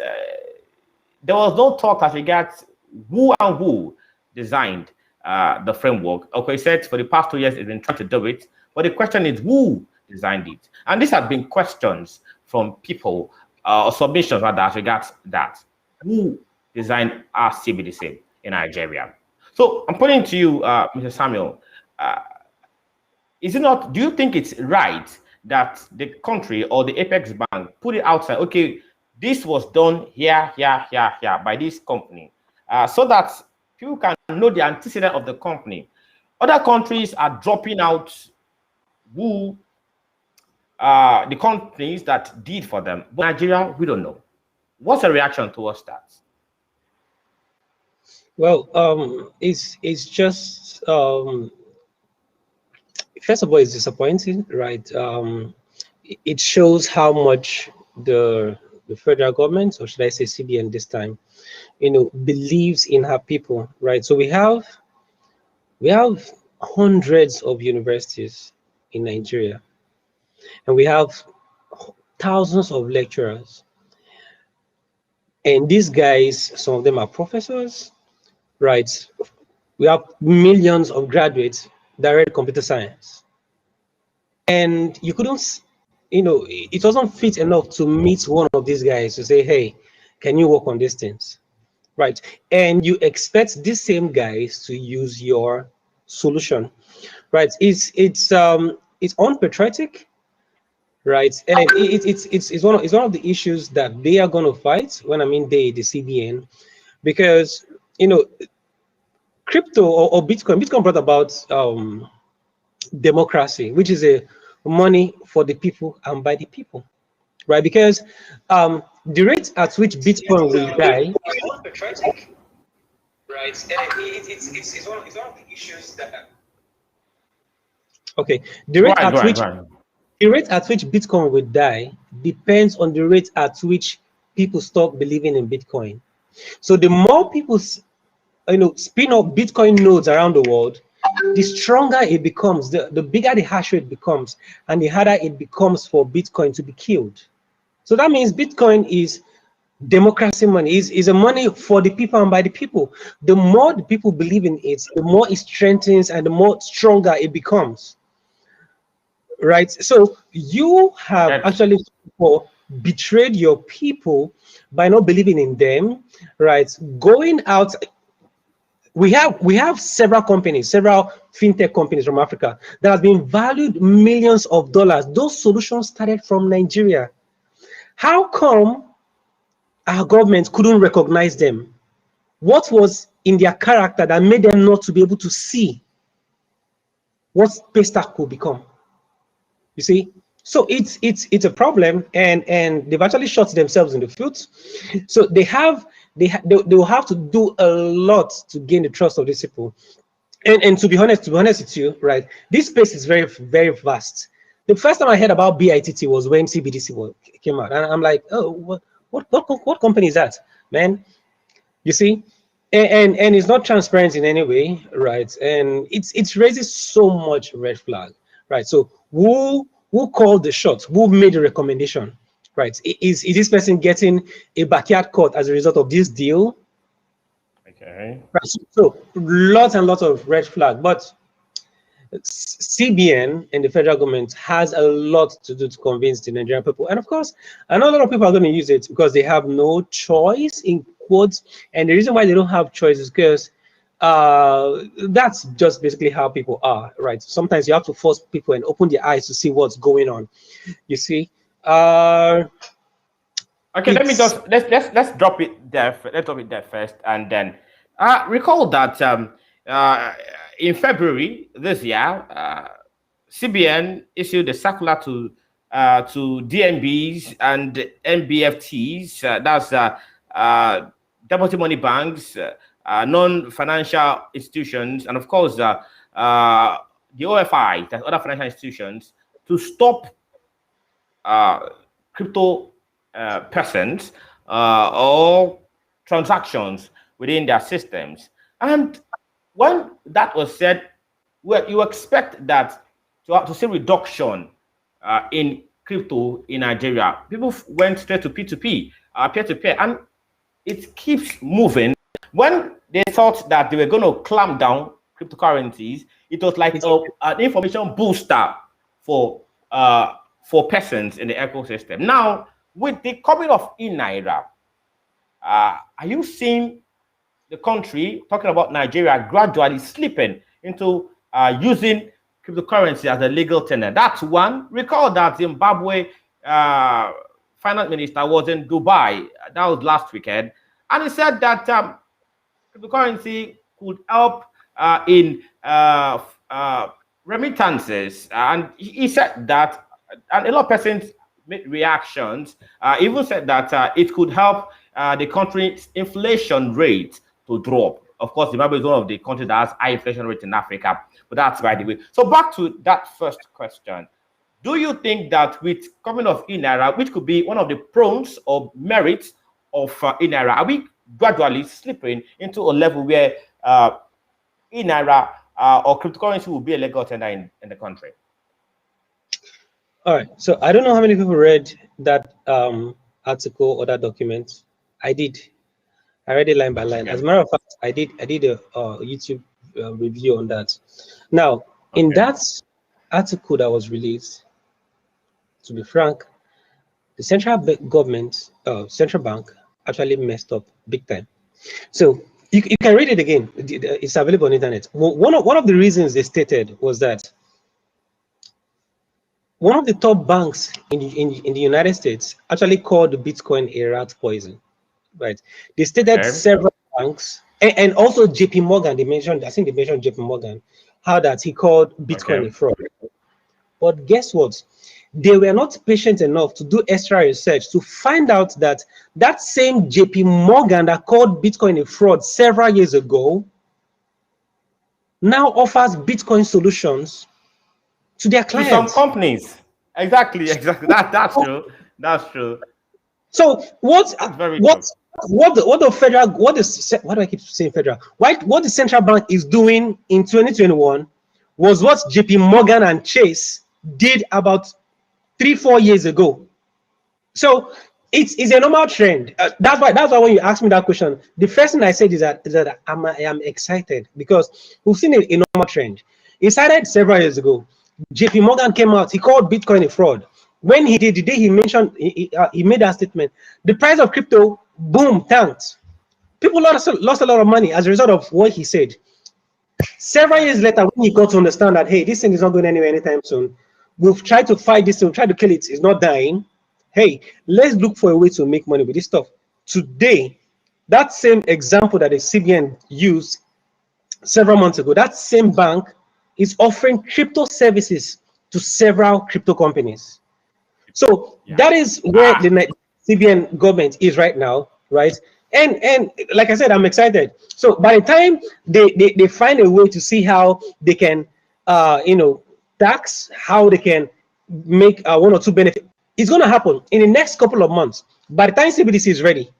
there was no talk as regards who designed the framework. Okay, said for the past 2 years, it's been trying to do it, but the question is who designed it, and these have been questions from people or submissions rather as regards that who designed our CBDC in Nigeria. So I'm putting to you, Mr. Samuel, is it not, do you think it's right that the country or the Apex Bank put it outside? Okay, this was done here by this company, so that people can know the antecedent of the company. Other countries are dropping out who the companies that did for them, but Nigeria, we don't know. What's the reaction towards that? Well, it's just first of all, it's disappointing, right? It shows how much the federal government, or should I say CBN this time, believes in her people, right? So we have hundreds of universities in Nigeria, and we have thousands of lecturers, and these guys, some of them are professors, right? We have millions of graduates that read computer science, and you couldn't, it wasn't fit enough to meet one of these guys to say, hey, can you work on these things, right? And you expect these same guys to use your solution, right? It's unpatriotic, right? And it's one of the issues that they are going to fight. When I mean they, the CBN, because crypto or Bitcoin brought about democracy, which is a money for the people and by the people, right? Because the rate at which Bitcoin will die, right? It's one of the issues that. Okay, the rate at which Bitcoin will die depends on the rate at which people stop believing in Bitcoin. So the more people spin up Bitcoin nodes around the world, the stronger it becomes, the bigger the hash rate becomes, and the harder it becomes for Bitcoin to be killed. So that means Bitcoin is democracy money, is a money for the people and by the people. The more the people believe in it, the more it strengthens and the more stronger it becomes, right? So you have actually betrayed your people by not believing in them, right? Going out. We have several companies, several fintech companies from Africa that have been valued millions of dollars. Those solutions started from Nigeria. How come our government couldn't recognize them? What was in their character that made them not to be able to see what Paystack could become? You see, so it's a problem, and they've actually shot themselves in the foot. So they will have to do a lot to gain the trust of these people. And to be honest with you, right, this space is very, very vast. The first time I heard about BITT was when CBDC came out, and I'm like, oh, what company is that, man? You see, and it's not transparent in any way, right? And it raises so much red flag, right? So who called the shots? Who made the recommendation? Right? Is this person getting a backyard court as a result of this deal? Okay. Right. So lots and lots of red flag. But CBN and the federal government has a lot to do to convince the Nigerian people. And of course, a lot of people are going to use it because they have no choice, in quotes. And the reason why they don't have choice is because that's just basically how people are, right? Sometimes you have to force people and open their eyes to see what's going on. You see? Okay, let's drop it there. Let's drop it there first, and then recall that in February this year, CBN issued a circular to DNBs and NBFTs. That's deposit money banks, non-financial institutions, and of course the OFI, that's other financial institutions, to stop crypto persons or transactions within their systems. And when that was said, well, you expect that to see reduction in crypto in Nigeria. People went straight to P2P, peer-to-peer, and it keeps moving. When they thought that they were going to clamp down cryptocurrencies, it was like an information booster for persons in the ecosystem. Now, with the coming of eNaira, are you seeing the country, talking about Nigeria, gradually slipping into using cryptocurrency as a legal tender? That's one. Recall that Zimbabwe finance minister was in Dubai. That was last weekend. And he said that cryptocurrency could help in remittances. And he said that, and a lot of persons made reactions, even said that it could help the country's inflation rate to drop. Of course, Zimbabwe is one of the countries that has high inflation rate in Africa, but that's by the way. So back to that first question. Do you think that with coming of eNaira, which could be one of the pros or merits of eNaira, are we gradually slipping into a level where eNaira or cryptocurrency will be a legal tender in the country? All right. So I don't know how many people read that article or that document. I did. I read it line by line. Okay. As a matter of fact, I did a YouTube review on that. Now, in that article that was released, to be frank, the central government, central bank, actually messed up big time. So you can read it again. It's available on the internet. One of the reasons they stated was that one of the top banks in the United States actually called Bitcoin a rat poison, right? They stated several banks, and also JP Morgan, they mentioned, I think they mentioned JP Morgan, how that he called Bitcoin a fraud. But guess what? They were not patient enough to do extra research to find out that that same JP Morgan that called Bitcoin a fraud several years ago now offers Bitcoin solutions to their clients. To some companies. Exactly. That's true. That's true. So what the federal, why do I keep saying federal? What the central bank is doing in 2021 was what JP Morgan and Chase did about 3-4 years ago. So it's a normal trend. That's why when you ask me that question, the first thing I said is that I am excited because we've seen a normal trend. It started several years ago. JP Morgan came out, he called Bitcoin a fraud. When he did, the day he mentioned, he made that statement, the price of crypto, boom, tanked. People lost a lot of money as a result of what he said. Several years later, when he got to understand that, hey, this thing is not going anywhere anytime soon, we've tried to fight this, we've tried to kill it, it's not dying. Hey, let's look for a way to make money with this stuff. Today, that same example that the CBN used several months ago, that same bank is offering crypto services to several crypto companies. So that is where the CBN government is right now, right? And like I said, I'm excited. So by the time they find a way to see how they can, tax, how they can make one or two benefits, it's going to happen in the next couple of months. By the time CBDC is ready,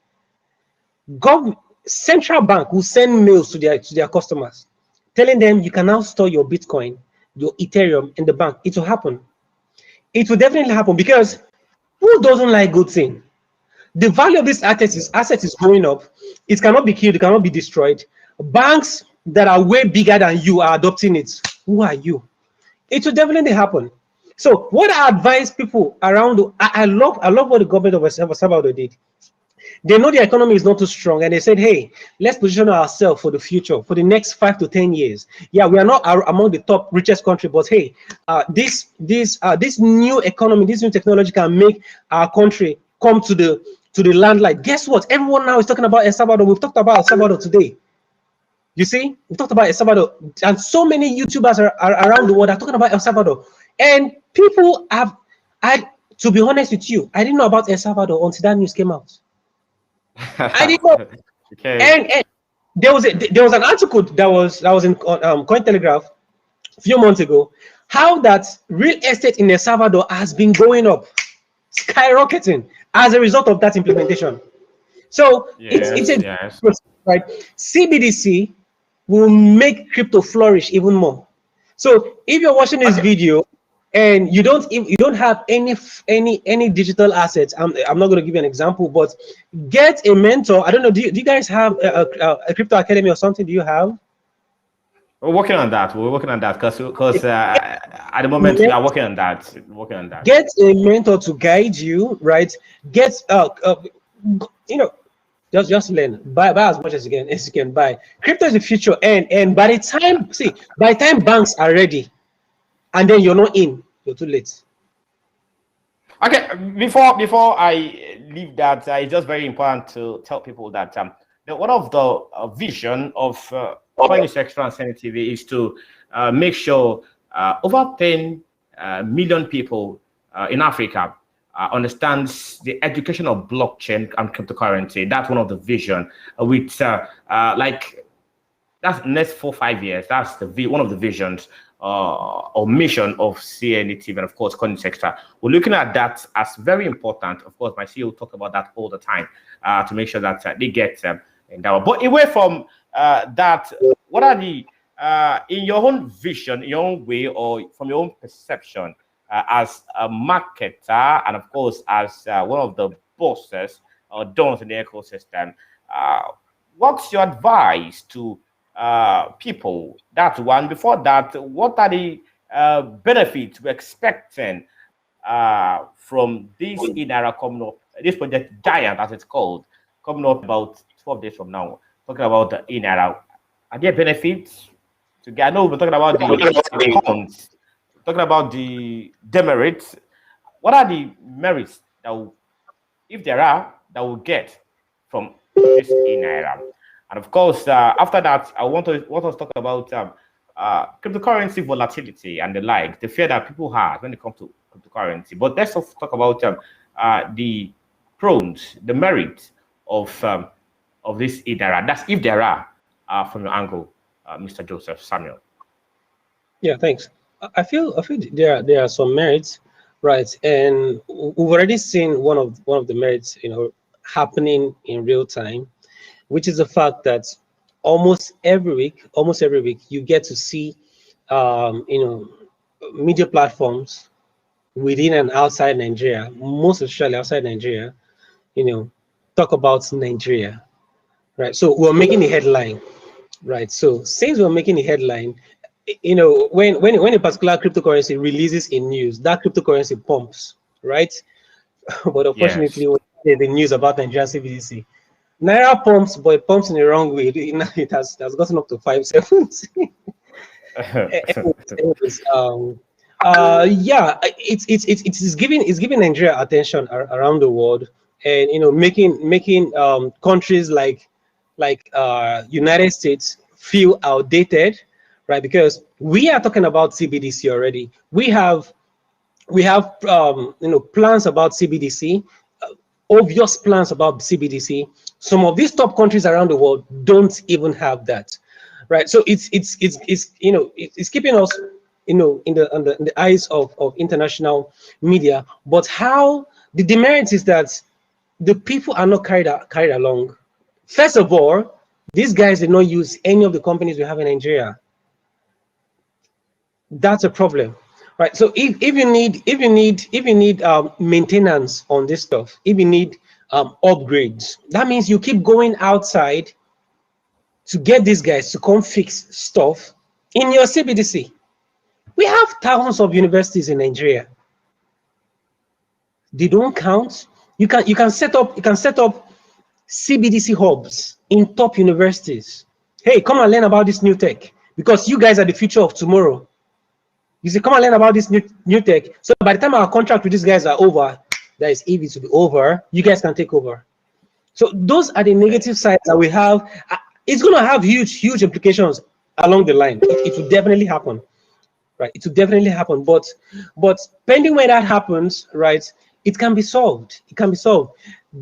central bank will send mails to their customers, telling them you can now store your Bitcoin, your Ethereum in the bank. It will happen. It will definitely happen because who doesn't like good thing? The value of this asset is going up. It cannot be killed. It cannot be destroyed. Banks that are way bigger than you are adopting it. Who are you? It will definitely happen. So what I advise people around, I love what the government of El Salvador did. They know the economy is not too strong, and they said, hey, let's position ourselves for the future, for the next 5 to 10 years. Yeah, we are not among the top richest country, but hey, this new economy, this new technology can make our country come to the limelight. Guess what? Everyone now is talking about El Salvador. We've talked about El Salvador today. You see, we talked about El Salvador, and so many YouTubers are around the world are talking about El Salvador. And people have, to be honest with you, I didn't know about El Salvador until that news came out. I didn't know. Okay. And there was an article that was in Cointelegraph a few months ago, how that real estate in El Salvador has been going up, skyrocketing as a result of that implementation. So Yes. right. CBDC will make crypto flourish even more. So if you're watching this video and you don't have any digital assets, I'm not going to give you an example, but get a mentor. I don't know, do you guys have a crypto academy or something? Do you have? We're working on that. We're working on that because at the moment we are working on that. Get a mentor to guide you, right? Get just learn, buy as much as you can buy. Crypto is the future, and by the time banks are ready, and then you're not in, you're too late. Okay, before I leave that, it's just very important to tell people that one of the vision of FINTECH and CNETv is to make sure over 10 million people in Africa understands the education of blockchain and cryptocurrency. That's one of the vision with like that's next 4-5 years. That's one of the visions or mission of CNETv, and of course FINTECH. We're looking at that as very important. Of course, my CEO talk about that all the time to make sure that they get in that. But away from that, what are the in your own vision, your own way, or from your own perception? As a marketer and of course as one of the bosses or dons in the ecosystem, what's your advice to people? That's one. Before that, what are the benefits we're expecting from this era coming up, this project giant as it's called, coming up about 12 days from now, talking about the era? Are there benefits to get? I know we're talking about the cons, talking about the demerits. What are the merits that will, if there are, that will get from this era? And of course, after that, I want us to talk about cryptocurrency volatility and the like, the fear that people have when it comes to cryptocurrency. But let's also talk about the pros, the merits of this era. That's if there are, from your angle, Mr. Joseph Samuel. Yeah, thanks. I feel there are some merits, right? And we've already seen one of the merits, happening in real time, which is the fact that almost every week you get to see media platforms within and outside Nigeria, most especially outside Nigeria, talk about Nigeria, right? So we're making the headline, right? So since we're making the headline, when a particular cryptocurrency releases in news, that cryptocurrency pumps, right? But unfortunately, yes, the news about Nigerian CBDC, Naira pumps, but it pumps in the wrong way. It has gotten up to 570. Yeah, it's giving Nigeria attention around the world, and making countries like United States feel outdated, right? Because we are talking about CBDC already. We have plans about CBDC, obvious plans about CBDC. Some of these top countries around the world don't even have that, right? So it's keeping us in the eyes of international media. But how the demerit is that the people are not carried along. First of all, these guys did not use any of the companies we have in Nigeria. That's a problem, right? So if you need maintenance on this stuff, if you need upgrades, that means you keep going outside to get these guys to come fix stuff in your CBDC, We have thousands of universities in Nigeria. They don't count. You can set up CBDC hubs in top universities. Hey, come and learn about this new tech, because you guys are the future of tomorrow. You say, come and learn about this new tech. So by the time our contract with these guys are over, that is EV to be over, you guys can take over. So those are the negative sides that we have. It's going to have huge implications along the line. It will definitely happen, right? It will definitely happen. But pending when that happens, right, it can be solved. It can be solved.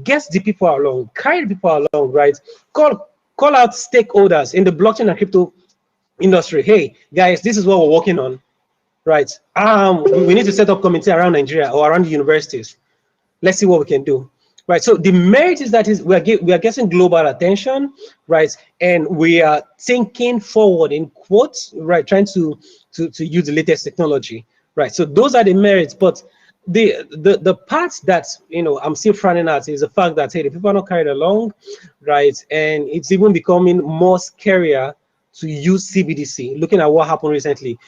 Get the people along, carry the people along, right? Call out stakeholders in the blockchain and crypto industry. Hey, guys, this is what we're working on, right? We need to set up committee around Nigeria or around the universities. Let's see what we can do. Right, so the merit is that we are getting global attention, right, and we are thinking forward in quotes, right, trying to use the latest technology, right. So those are the merits, but the parts that I'm still frowning at is the fact that, hey, the people are not carried along, right, and it's even becoming more scarier to use CBDC. Looking at what happened recently,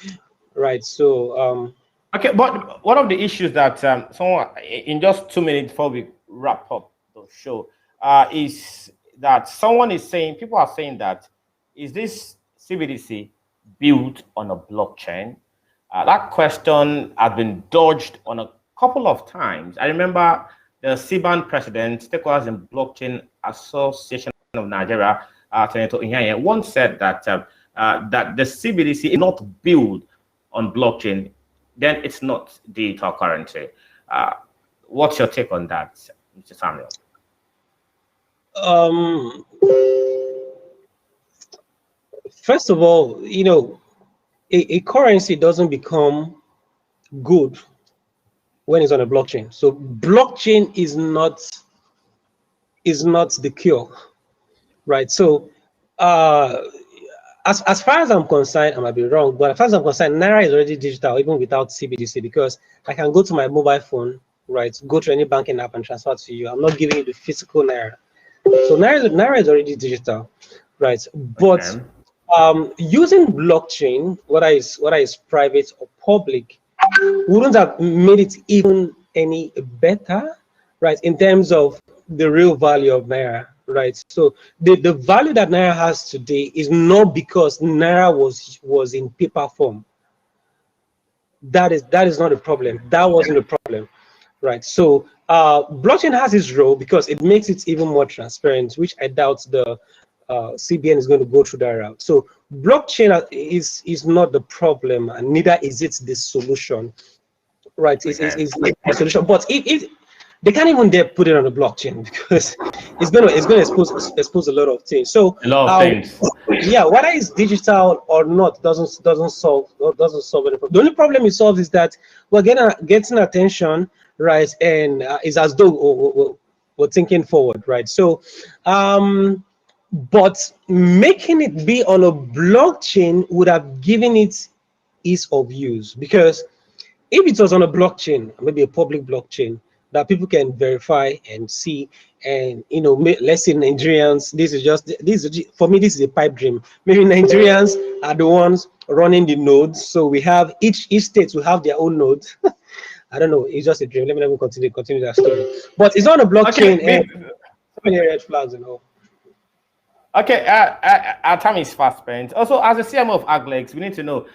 right. So okay, but one of the issues that someone in just 2 minutes before we wrap up the show is that people are saying that, is this CBDC built on a blockchain? That question has been dodged on a couple of times. I remember the CBAN president, stakeholders in Blockchain Association of Nigeria, Senator Inyanya, once said that that the CBDC is not built on blockchain, then it's not digital currency. What's your take on that, Mr. Samuel? First of all, a currency doesn't become good when it's on a blockchain. So blockchain is not the cure, right? So as far as I'm concerned, I might be wrong, but as far as I'm concerned, Naira is already digital even without CBDC, because I can go to my mobile phone, right, go to any banking app and transfer to you. I'm not giving you the physical Naira. So Naira is already digital, right? But using blockchain, whether is private or public, wouldn't have made it even any better, right, in terms of the real value of Naira, right? So the value that Naira has today is not because Naira was in paper form. That is not a problem. That wasn't a problem, right? So blockchain has its role because it makes it even more transparent, which I doubt the CBN is going to go through that route. So blockchain is not the problem, and neither is it the solution, right? It's a solution, but if they can't even dare put it on the blockchain, because it's going to expose a lot of things. So a lot of things. Yeah, whether it's digital or not doesn't solve any problem. The only problem it solves is that we're getting attention, right? And it's as though we're thinking forward, right? So but making it be on a blockchain would have given it ease of use, because if it was on a blockchain, maybe a public blockchain that people can verify and see, and let's say Nigerians, for me, this is a pipe dream. Maybe Nigerians are the ones running the nodes, so we have each state will have their own node. I don't know, it's just a dream. Let me continue that story. But it's on a blockchain, and so many red flags and all. Okay, our time is fast spent. Also, as a CMO of Aglex, we need to know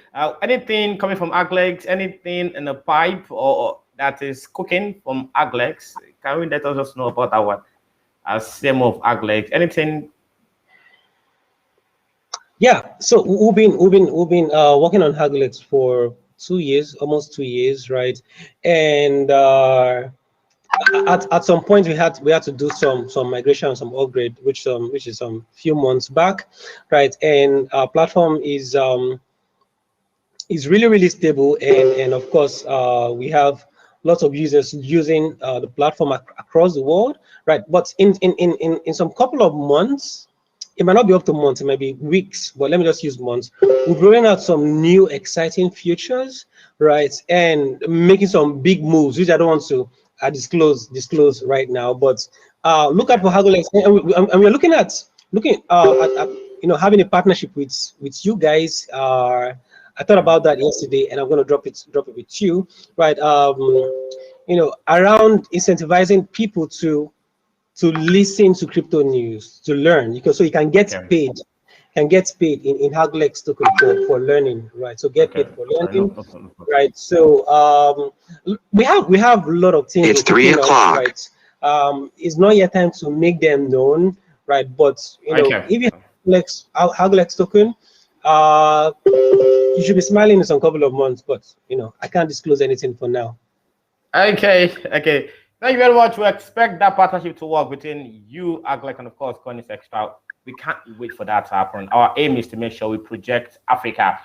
anything coming from Aglex, anything in the pipe or that is cooking from Aglex. Can we let us know about that one? As CMO of Aglex, anything? Yeah. So we've been working on Aglex for 2 years, almost 2 years, right? And at some point we had to do some migration, some upgrade, which is some few months back, right? And our platform is really stable, and of course we have lots of users using the platform across the world, right? But in some couple of months, it might not be up to months, it might be weeks, but let me just use months. We're rolling out some new exciting features, right? And making some big moves, which I don't want to disclose right now, but look at for Aglex, and we're looking at having a partnership with you guys, I thought about that yesterday, and I'm going to drop it with you, right? Around incentivizing people to listen to crypto news, to learn, because so you can get paid. In Haglex token for learning, right? So get paid for learning, right? So we have a lot of things. It's 3 o'clock, right? It's not yet time to make them known, right? But if you have Haglex token, you should be smiling in some couple of months. But I can't disclose anything for now. Okay. Thank you very much. We expect that partnership to work between you, Haglex, and of course, Coindex Extra. We can't wait for that to happen. Our aim is to make sure we project Africa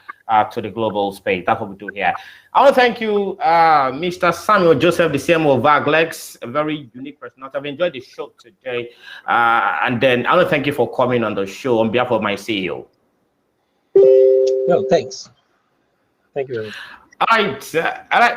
to the global space. That's what we do here. I want to thank you, Mr. Samuel Joseph, the CMO of Haglex, a very unique personality. I've enjoyed the show today. And then I want to thank you for coming on the show on behalf of my CEO. No, thanks. Thank you very much. All right,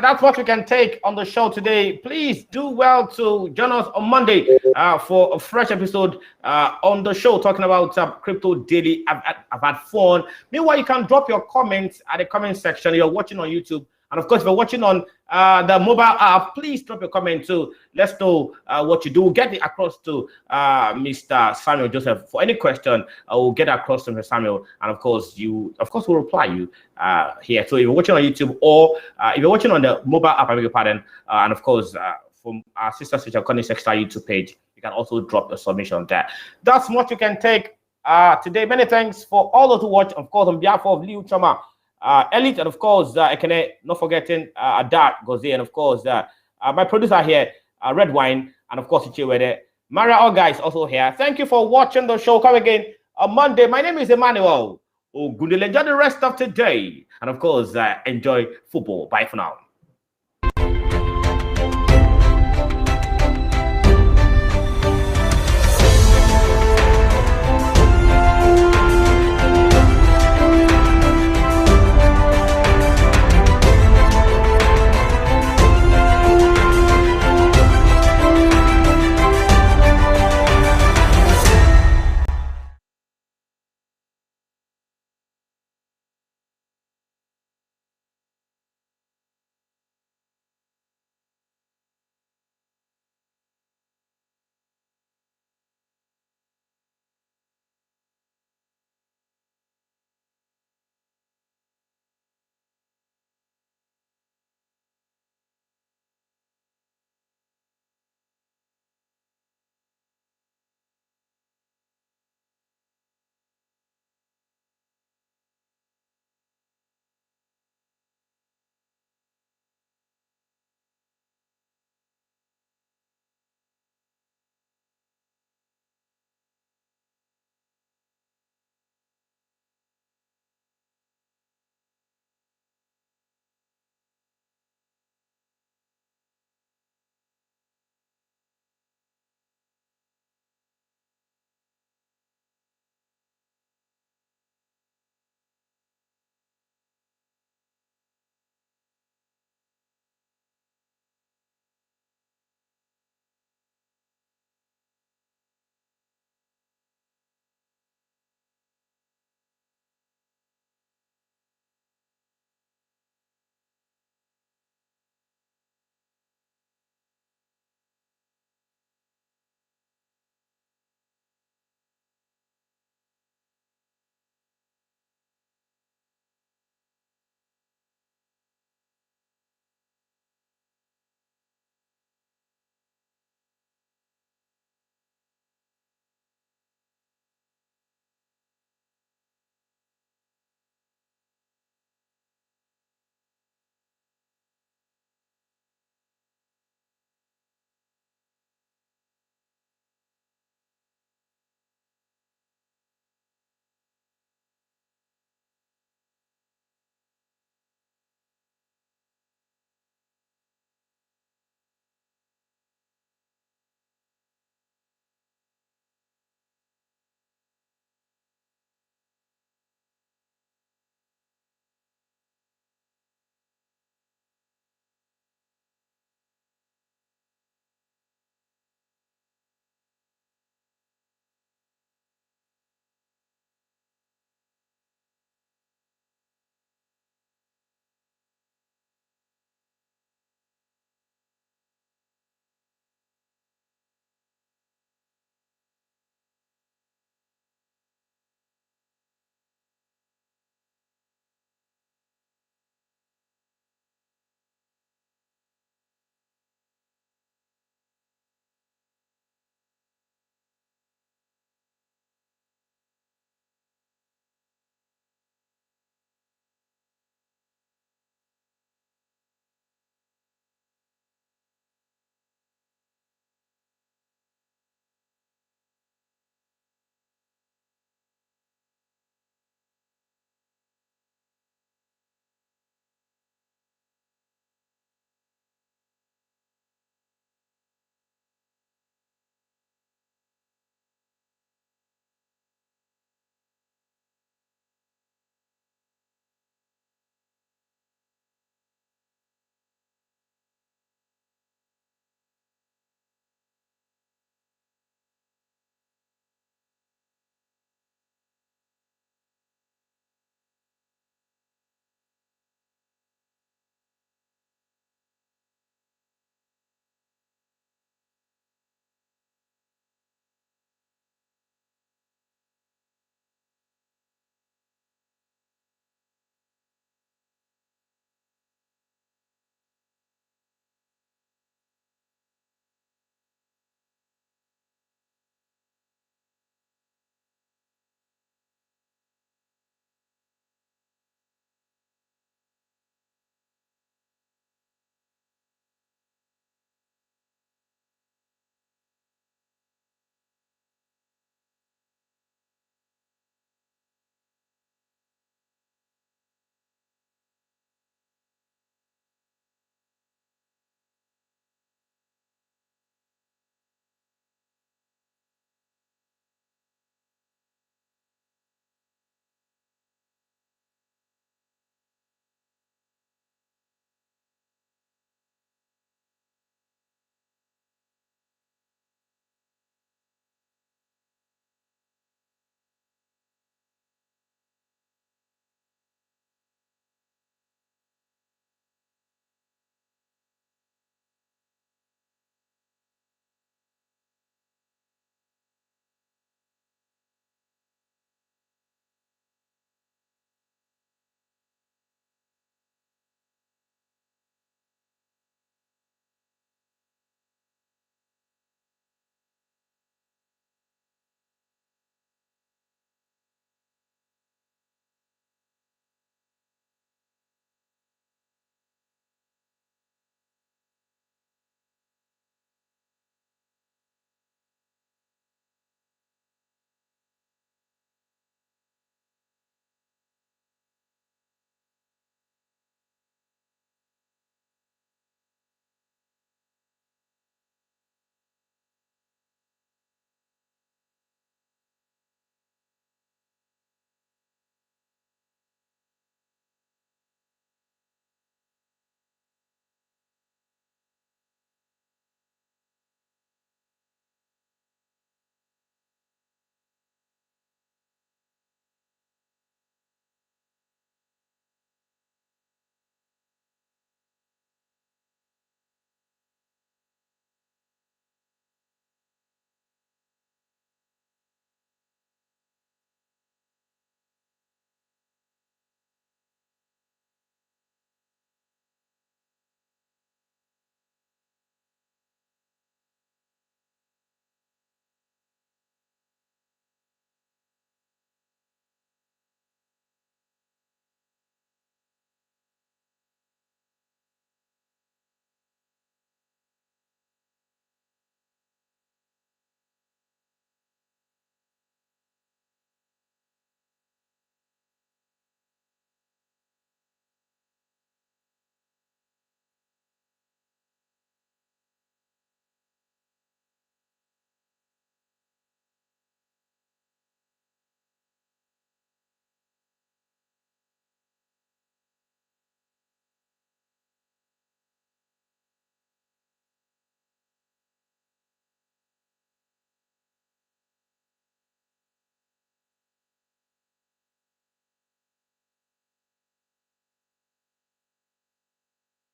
that's what we can take on the show today. Please do well to join us on Monday for a fresh episode on the show talking about Crypto Daily. I've had fun. Meanwhile, you can drop your comments at the comment section. You're watching on YouTube. And of course, if you're watching on the mobile app, please drop your comment too. Let's know what you do. We'll get it across to Mr. Samuel Joseph. For any question, we'll get across to Mr. Samuel. And of course, we'll reply you here. So if you're watching on YouTube or if you're watching on the mobile app, I beg your pardon. And of course, from our sister Coindex Extra YouTube page, you can also drop a submission there. That's what you can take today. Many thanks for all those who watch. Of course, on behalf of Liu Choma, Elite, and of course, Ekene, not forgetting Adat Goze, and of course, my producer here, Red Wine, and of course, Ichiwede. Maria Oga is also here. Thank you for watching the show. Come again on Monday. My name is Emmanuel. Enjoy the rest of today, and of course, enjoy football. Bye for now.